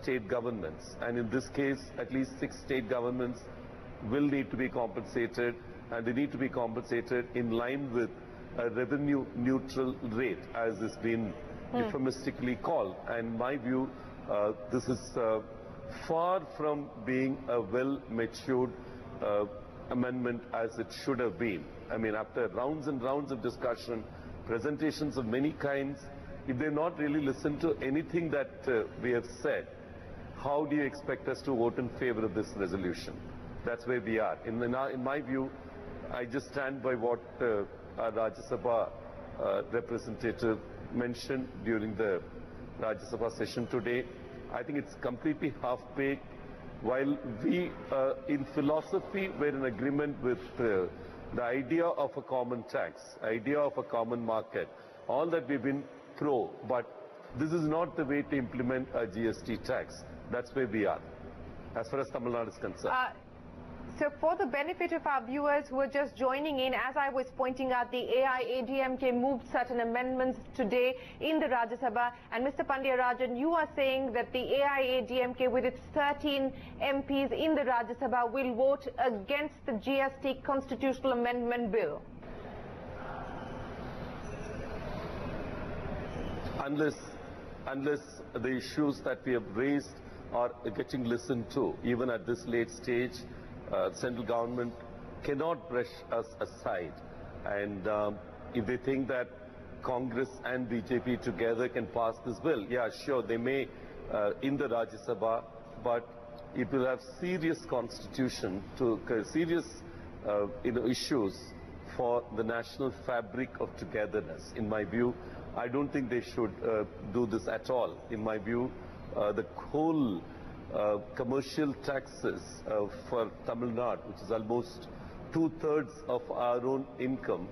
state governments. And in this case, at least 6 state governments will need to be compensated, and they need to be compensated in line with a revenue neutral rate, as has been euphemistically called. And in my view, this is far from being a well-matured amendment as it should have been. I mean, after rounds and rounds of discussion, presentations of many kinds, if they've not really listened to anything that we have said, how do you expect us to vote in favor of this resolution? That's where we are. In my view, I just stand by what our Rajya Sabha representative mentioned during the Rajya Sabha session today. I think it's completely half-baked. While we, in philosophy, were in agreement with the idea of a common tax, idea of a common market, all that we've been pro, but this is not the way to implement a GST tax. That's where we are, as far as Tamil Nadu is concerned. So for the benefit of our viewers who are just joining in, as I was pointing out, the AIADMK moved certain amendments today in the Rajya Sabha. And Mr. Pandya-Rajan, you are saying that the AIADMK with its 13 MPs in the Rajya Sabha will vote against the GST constitutional amendment bill. Unless the issues that we have raised are getting listened to, even at this late stage, central government cannot brush us aside. And if they think that Congress and BJP together can pass this bill, yeah, sure, they may in the Rajya Sabha, but it will have serious constitution to serious issues for the national fabric of togetherness. In my view, I don't think they should do this at all. In my view, the whole commercial taxes for Tamil Nadu, which is almost 2/3 of our own income,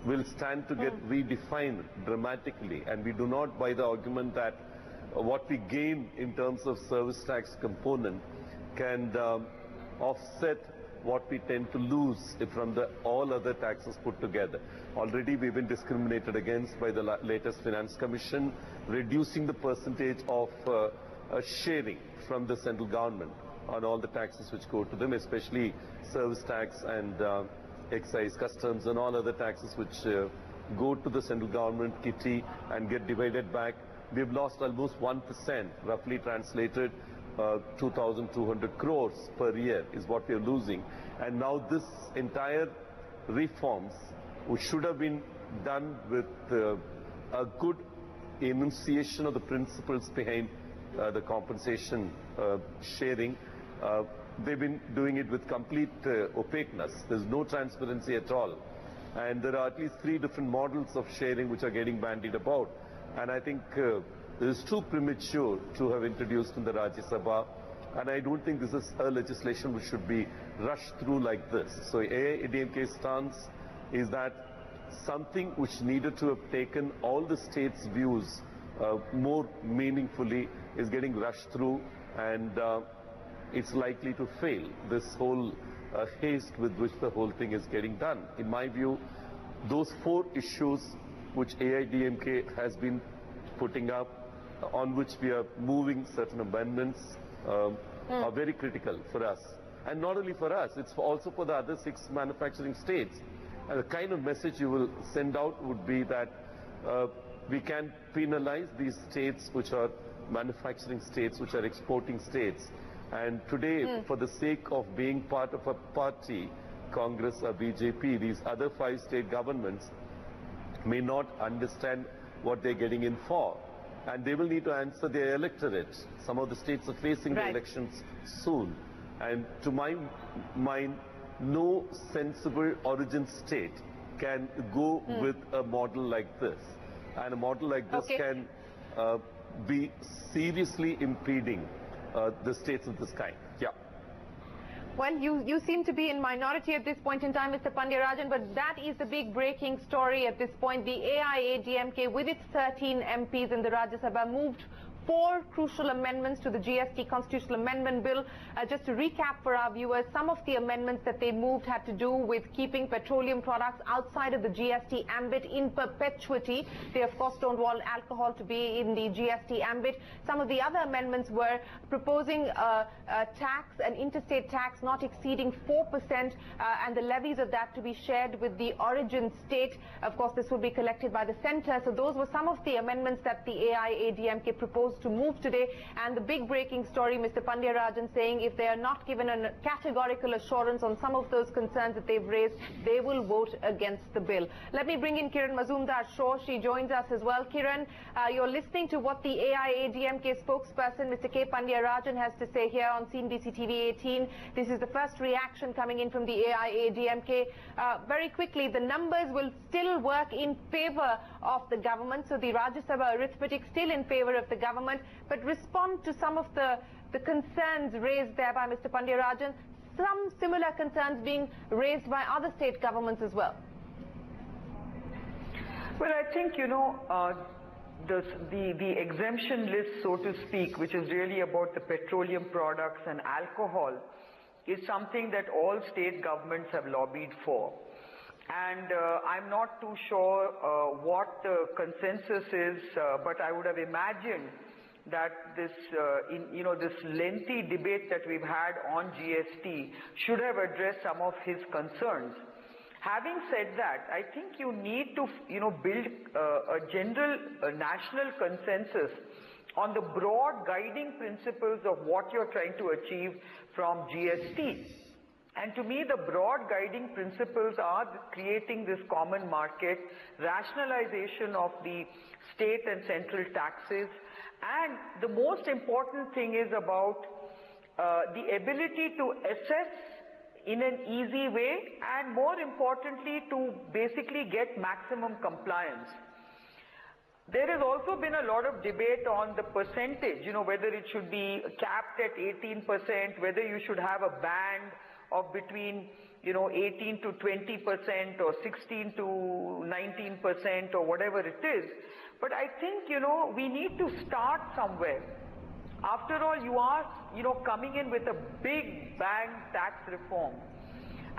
will stand to get redefined dramatically. And we do not buy the argument that what we gain in terms of service tax component can offset what we tend to lose from all other taxes put together. Already we've been discriminated against by the latest Finance Commission, reducing the percentage of sharing from the central government on all the taxes which go to them, especially service tax and excise, customs and all other taxes which go to the central government kitty and get divided back. We've lost almost 1%, roughly translated 2,200 crores per year is what we're losing. And now this entire reforms, which should have been done with a good enunciation of the principles behind the compensation sharing, they've been doing it with complete opaqueness. There's no transparency at all. And there are at least 3 different models of sharing which are getting bandied about. And I think it is too premature to have introduced in the Rajya Sabha. And I don't think this is a legislation which should be rushed through like this. So AIADMK's stance is that something which needed to have taken all the states' views more meaningfully is getting rushed through, and it's likely to fail. This whole haste with which the whole thing is getting done. In my view, those 4 issues which AIADMK has been putting up, on which we are moving certain amendments, are very critical for us. And not only for us, it's also for the other 6 manufacturing states. And the kind of message you will send out would be that we can penalize these states which are manufacturing states, which are exporting states. And today, for the sake of being part of a party, Congress or BJP, these other 5 state governments may not understand what they're getting in for. And they will need to answer their electorate. Some of the states are facing the elections soon. And to my mind, no sensible origin state can go with a model like this. And a model like this can be seriously impeding the states of this kind. Yeah. Well, you seem to be in minority at this point in time, Mr. Pandya-Rajan, but that is the big breaking story at this point. The AIADMK, with its 13 MPs in the Rajya Sabha, moved 4 crucial amendments to the GST Constitutional Amendment Bill. Just to recap for our viewers, some of the amendments that they moved had to do with keeping petroleum products outside of the GST ambit in perpetuity. They, of course, don't want alcohol to be in the GST ambit. Some of the other amendments were proposing a tax, an interstate tax not exceeding 4%, and the levies of that to be shared with the origin state. Of course, this will be collected by the centre. So those were some of the amendments that the AIADMK proposed to move today. And the big breaking story, Mr. Pandya Rajan saying if they are not given a categorical assurance on some of those concerns that they've raised, they will vote against the bill. Let me bring in Kiran Mazumdar-Shaw. She joins us as well. Kiran, you're listening to what the AIADMK spokesperson, Mr. K. Pandya Rajan, has to say here on CNBC-TV18. This is the first reaction coming in from the AIADMK. Very quickly, the numbers will still work in favor of the government. So the Rajya Sabha arithmetic still in favor of the government. But respond to some of the concerns raised there by Mr. Pandya Rajan. Some similar concerns being raised by other state governments as well. Well, I think, you know, the exemption list, so to speak, which is really about the petroleum products and alcohol, is something that all state governments have lobbied for. And I'm not too sure what the consensus is, but I would have imagined that this, this lengthy debate that we've had on GST should have addressed some of his concerns. Having said that, I think you need to, build a general national consensus on the broad guiding principles of what you're trying to achieve from GST. And to me, the broad guiding principles are creating this common market, rationalization of the state and central taxes, and the most important thing is about the ability to assess in an easy way, and more importantly, to basically get maximum compliance. There has also been a lot of debate on the percentage, whether it should be capped at 18%, whether you should have a band of between 18 to 20% or 16 to 19% or whatever it is. But I think, we need to start somewhere. After all, you are, coming in with a big bang tax reform,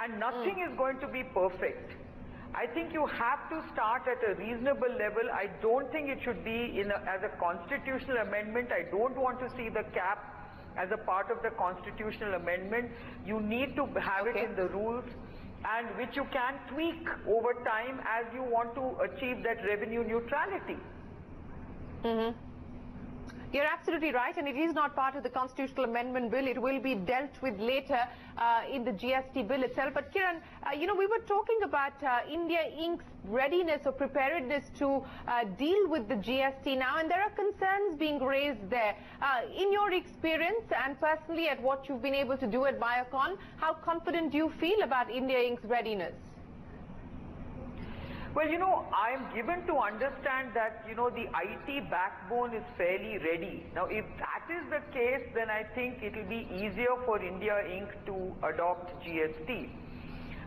and nothing is going to be perfect. I think you have to start at a reasonable level. I don't think it should be as a constitutional amendment. I don't want to see the cap as a part of the constitutional amendment. You need to have it in the rules, and which you can tweak over time as you want to achieve that revenue neutrality. You're absolutely right, and it is not part of the Constitutional Amendment Bill. It will be dealt with later in the GST bill itself. But Kiran, we were talking about India Inc.'s readiness or preparedness to deal with the GST now, and there are concerns being raised there. In your experience and personally at what you've been able to do at Biocon, how confident do you feel about India Inc.'s readiness? Well, I'm given to understand that, the IT backbone is fairly ready. Now, if that is the case, then I think it will be easier for India Inc. to adopt GST.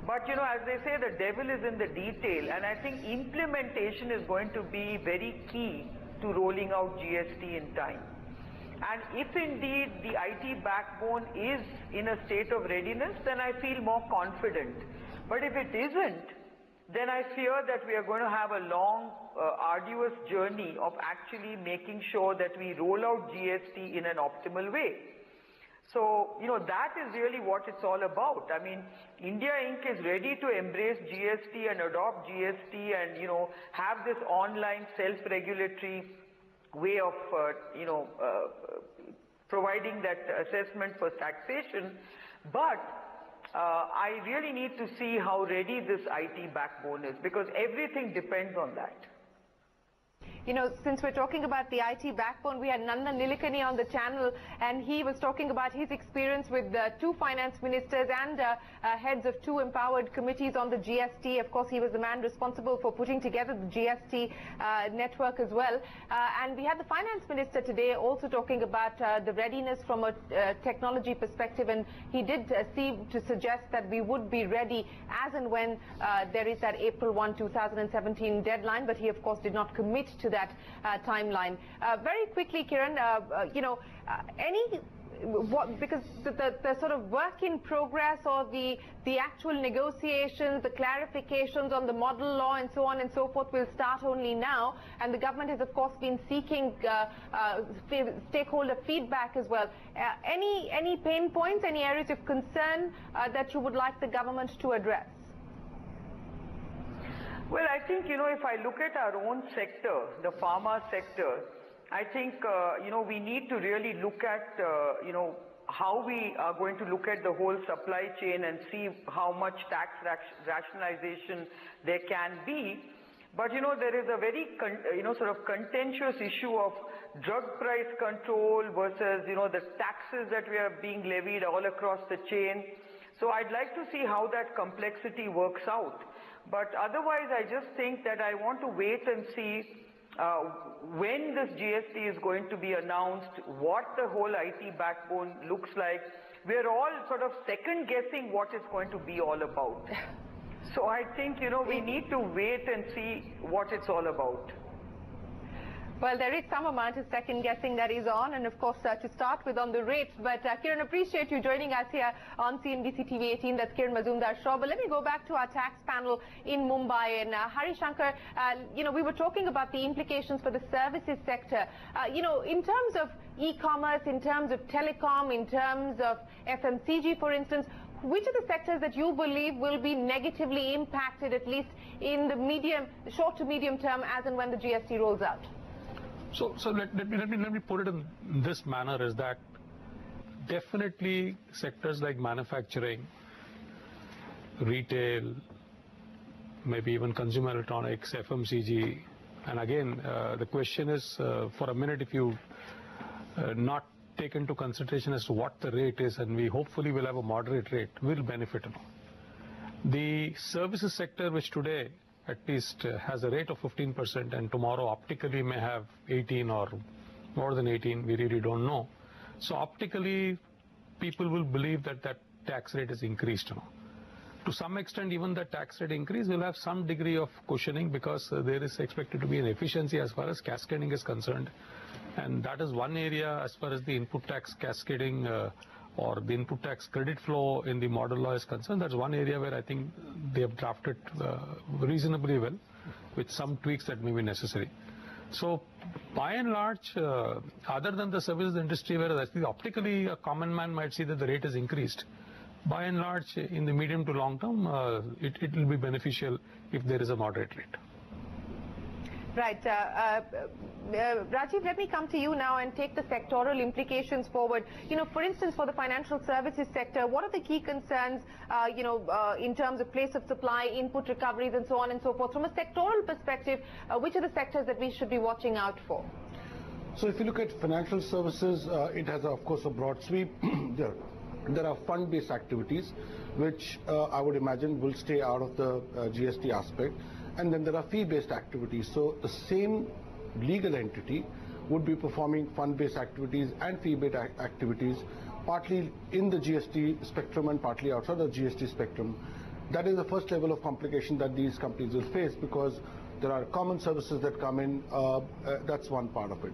But, as they say, the devil is in the detail, and I think implementation is going to be very key to rolling out GST in time. And if indeed the IT backbone is in a state of readiness, then I feel more confident. But if it isn't, then I fear that we are going to have a long, arduous journey of actually making sure that we roll out GST in an optimal way. So, that is really what it's all about. I mean, India Inc. is ready to embrace GST and adopt GST and, have this online self-regulatory way of, providing that assessment for taxation. But I really need to see how ready this IT backbone is, because everything depends on that. Since we're talking about the IT backbone, we had Nandan Nilekani on the channel, and he was talking about his experience with 2 finance ministers and heads of 2 empowered committees on the GST. Of course, he was the man responsible for putting together the GST network as well. And we had the finance minister today also talking about the readiness from a technology perspective, and he did seem to suggest that we would be ready as and when there is that April 1, 2017 deadline, but he of course did not commit to that timeline. Very quickly, Kiran, because the sort of work in progress or the actual negotiations, the clarifications on the model law and so on and so forth will start only now, and the government has of course been seeking stakeholder feedback as well. Any pain points, any areas of concern that you would like the government to address? Well, I think, if I look at our own sector, the pharma sector, I think, we need to really look at, how we are going to look at the whole supply chain and see how much tax rationalization there can be. But, there is a very, sort of contentious issue of drug price control versus, the taxes that we are being levied all across the chain. So I'd like to see how that complexity works out. But otherwise, I just think that I want to wait and see when this GST is going to be announced, what the whole IT backbone looks like. We're all sort of second guessing what it's going to be all about. So I think, we need to wait and see what it's all about. Well, there is some amount of second guessing that is on, and of course to start with on the rates. But Kiran, appreciate you joining us here on CNBC-TV18. That's Kiran Mazumdar-Shaw. But let me go back to our tax panel in Mumbai. And Hari Shankar, we were talking about the implications for the services sector. In terms of e-commerce, in terms of telecom, in terms of FMCG, for instance, which are the sectors that you believe will be negatively impacted, at least in the short to medium term, as and when the GST rolls out? So let me put it in this manner, is that definitely sectors like manufacturing, retail, maybe even consumer electronics, FMCG, and again the question is, for a minute, if you not take into consideration as to what the rate is, and we hopefully will have a moderate rate, will benefit. The services sector, which today at least has a rate of 15% and tomorrow optically may have 18 or more than 18, we really don't know. So optically people will believe that that tax rate is increased. To some extent, even the tax rate increase will have some degree of cushioning, because there is expected to be an efficiency as far as cascading is concerned, and that is one area as far as the input tax cascading or the input tax credit flow in the model law is concerned. That's one area where I think they have drafted reasonably well, with some tweaks that may be necessary. So by and large, other than the services industry, where I think optically a common man might see that the rate is increased, by and large in the medium to long term, it will be beneficial if there is a moderate rate. Right. Rajeev, let me come to you now and take the sectoral implications forward. For instance, for the financial services sector, what are the key concerns, in terms of place of supply, input recoveries, and so on and so forth? From a sectoral perspective, which are the sectors that we should be watching out for? So if you look at financial services, it has, of course, a broad sweep. There are fund-based activities, which I would imagine will stay out of the GST aspect. And then there are fee-based activities. So the same legal entity would be performing fund-based activities and fee-based activities, partly in the GST spectrum and partly outside the GST spectrum. That is the first level of complication that these companies will face, because there are common services that come in. That's one part of it.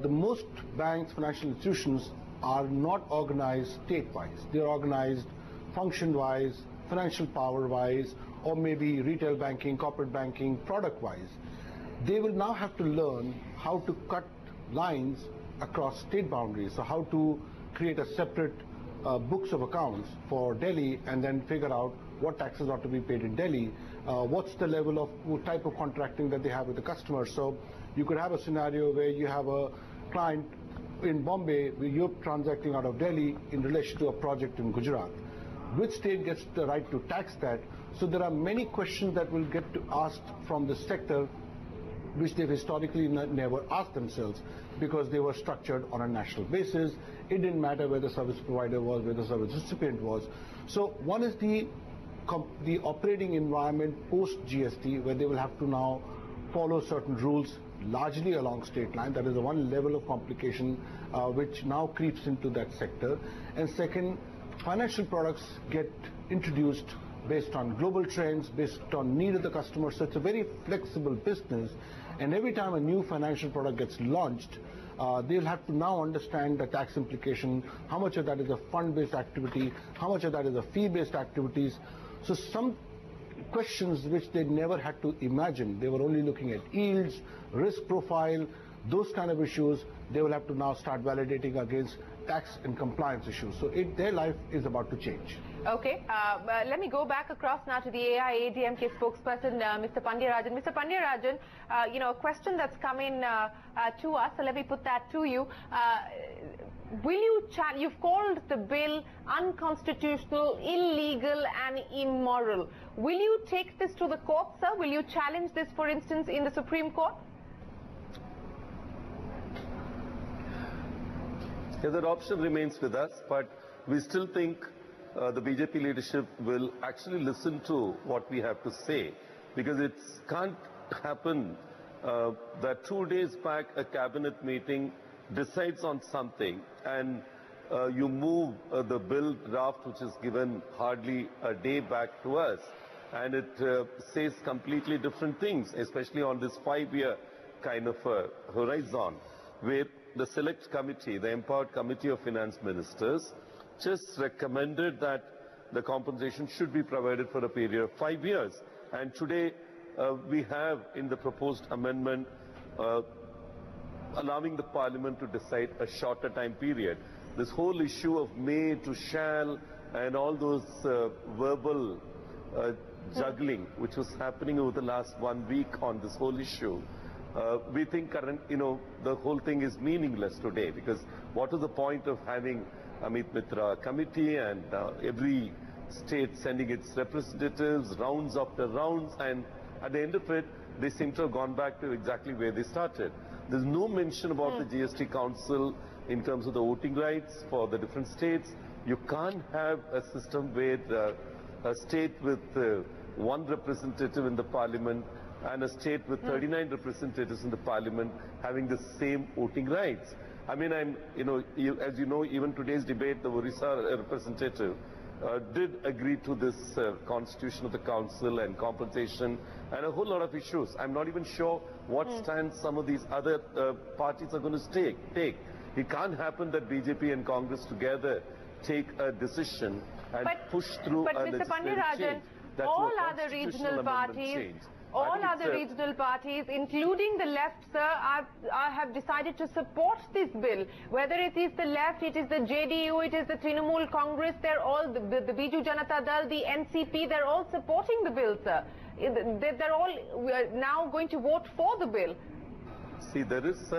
The most banks, financial institutions, are not organized state-wise. They are organized function-wise, financial power-wise, or maybe retail banking, corporate banking, product-wise. They will now have to learn how to cut lines across state boundaries. So how to create a separate books of accounts for Delhi, and then figure out what taxes ought to be paid in Delhi, what's the level of type of contracting that they have with the customer. So you could have a scenario where you have a client in Bombay, where you're transacting out of Delhi in relation to a project in Gujarat. Which state gets the right to tax that? So there are many questions that will get asked from the sector, which they've historically never asked themselves, because they were structured on a national basis. It didn't matter where the service provider was, where the service recipient was. So one is the operating environment post GST, where they will have to now follow certain rules largely along state line. That is the one level of complication which now creeps into that sector. And second, financial products get introduced based on global trends, based on need of the customer. So it's a very flexible business. And every time a new financial product gets launched, they'll have to now understand the tax implication, how much of that is a fund-based activity, how much of that is a fee-based activities. So some questions which they never had to imagine, they were only looking at yields, risk profile, those kind of issues, they will have to now start validating against tax and compliance issues. So their life is about to change. Okay, let me go back across now to the AIADMK spokesperson, Mr. Pandya-Rajan. Mr. Pandya-Rajan, a question that's come in to us, so let me put that to you. You've called the bill unconstitutional, illegal and immoral. Will you take this to the court, sir? Will you challenge this, for instance, in the Supreme Court? Yeah, that option remains with us, but we still think the BJP leadership will actually listen to what we have to say, because it can't happen that 2 days back a cabinet meeting decides on something and you move the bill draft, which is given hardly a day back to us, and it says completely different things, especially on this 5-year kind of horizon, where the select committee, the empowered committee of finance ministers, just recommended that the compensation should be provided for a period of 5 years. And today we have in the proposed amendment allowing the parliament to decide a shorter time period. This whole issue of may to shall and all those verbal juggling which was happening over the last 1 week on this whole issue, we think the whole thing is meaningless today, because what is the point of having Amit Mitra committee and every state sending its representatives rounds after rounds, and at the end of it they seem to have gone back to exactly where they started. There's no mention about the GST Council in terms of the voting rights for the different states. You can't have a system where a state with one representative in the parliament and a state with 39 representatives in the parliament having the same voting rights. I mean, as you know, even today's debate, the Orissa representative did agree to this constitution of the council and compensation and a whole lot of issues. I'm not even sure what stance some of these other parties are going to take. It can't happen that BJP and Congress together take a decision and push through a Mr. legislative change. All other regional parties, including the left, sir, have decided to support this bill. Whether it is the left, it is the JDU, it is the Trinamool Congress, they're all, the Biju Janata Dal, the NCP, they're all supporting the bill, sir. They're all now going to vote for the bill. See, there is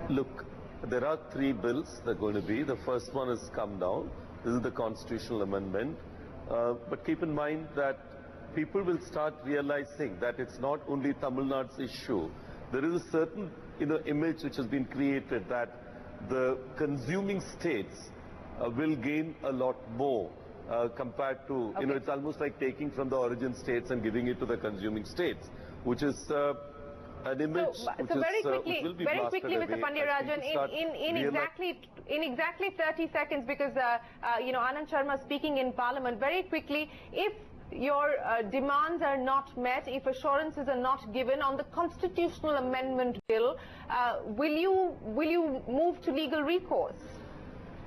look, there are 3 bills that are going to be. The first one has come down. This is the constitutional amendment. But keep in mind that people will start realizing that it's not only Tamil Nadu's issue. There is a certain image which has been created that the consuming states will gain a lot more compared to, it's almost like taking from the origin states and giving it to the consuming states, which is an image which will be very quickly, Mr. Pandya-Rajan, in exactly 30 seconds, because Anand Sharma is speaking in Parliament. Very quickly, if your demands are not met, if assurances are not given on the constitutional amendment bill, will you move to legal recourse?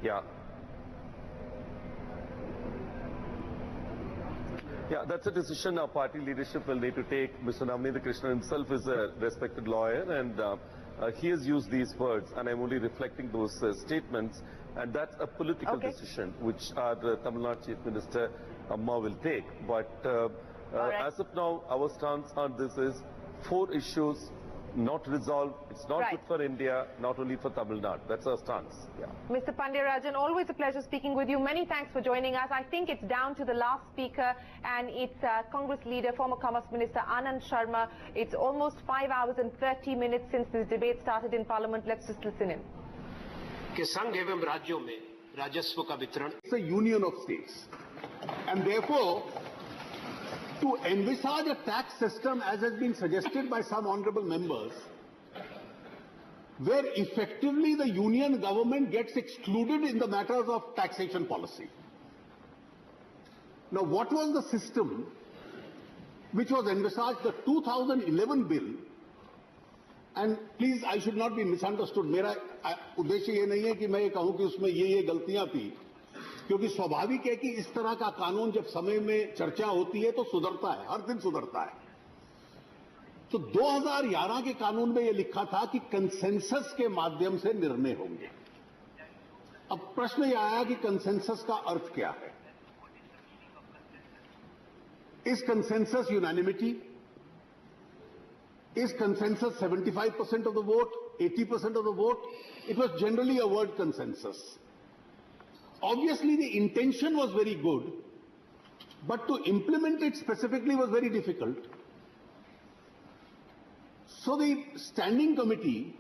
Yeah. Yeah, that's a decision our party leadership will need to take. Mr. Navneet Krishnan himself is a respected lawyer, and he has used these words, and I'm only reflecting those statements, and that's a political decision which the Tamil Nadu Chief Minister Amma will take. But as of now, our stance on this is 4 issues not resolved. It's not good for India, not only for Tamil Nadu. That's our stance. Yeah. Mr. Pandya-Rajan, always a pleasure speaking with you. Many thanks for joining us. I think it's down to the last speaker, and it's Congress leader, former Commerce Minister Anand Sharma. It's almost 5 hours and 30 minutes since this debate started in Parliament. Let's just listen in. It's a union of states, and therefore to envisage a tax system as has been suggested by some honorable members, where effectively the union government gets excluded in the matters of taxation policy. Now, what was the system which was envisaged? The 2011 bill, and please, I should not be misunderstood. मेरा उद्देश्य ये नहीं है कि मैं ये कहूं कि उसमें ये गलतियां थी, क्योंकि स्वाभाविक है कि इस तरह का कानून जब समय में चर्चा होती है तो सुधरता है, हर दिन सुधरता है। तो 2011 के कानून में यह लिखा था कि कंसेंसस के माध्यम से निर्णय होंगे। अब प्रश्न यह आया कि कंसेंसस का अर्थ क्या है? Is consensus unanimity? Is consensus 75% of the vote, 80% of the vote? It was generally a word consensus. Obviously, the intention was very good, but to implement it specifically was very difficult. So the standing committee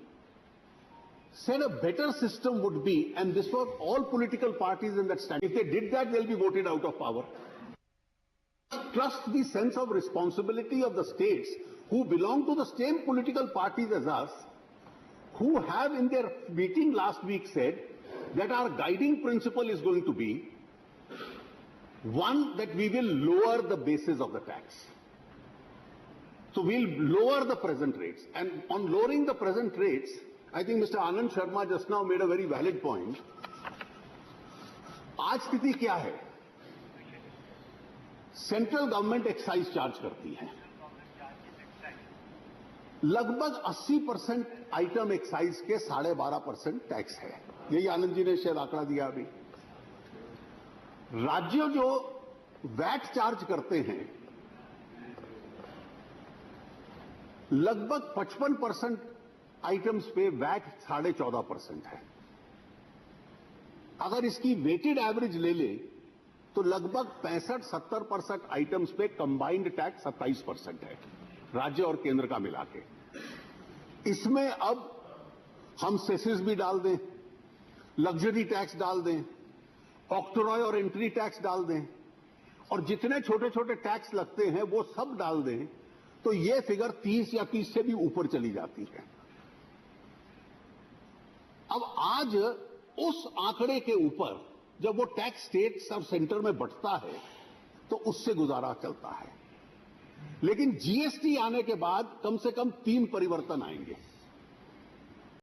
said a better system would be, and this was all political parties in that standing. If they did that, they'll be voted out of power. Trust the sense of responsibility of the states who belong to the same political parties as us, who have in their meeting last week said that our guiding principle is going to be, one, that we will lower the basis of the tax. So we'll lower the present rates. And on lowering the present rates, I think Mr. Anand Sharma just now made a very valid point. आज स्थिति क्या है? Central government excise charge करती है, लगभग 80% item excise के 12.5% tax है। यही आनंद जी ने शायद आंकड़ा दिया अभी। राज्य जो वैट चार्ज करते हैं, लगभग 55% आइटम्स पे वैट 14.5% है। अगर इसकी वेटेड एवरेज ले ले तो लगभग 65-70% आइटम्स पे कंबाइंड टैक्स 27% है, राज्य और केंद्र का मिला के। इसमें अब हम सेसेस भी डाल दें, लग्जरी टैक्स डाल दें, ऑक्ट्रॉय और एंट्री टैक्स डाल दें, और जितने छोटे छोटे टैक्स लगते हैं वो सब डाल दें, तो ये फिगर 30 या 30 से भी ऊपर चली जाती है। अब आज उस आंकड़े के ऊपर जब वो टैक्स स्टेट और सेंटर में बंटता है तो उससे गुजारा चलता है। लेकिन जीएसटी आने के बाद कम से कम 3 परिवर्तन आएंगे।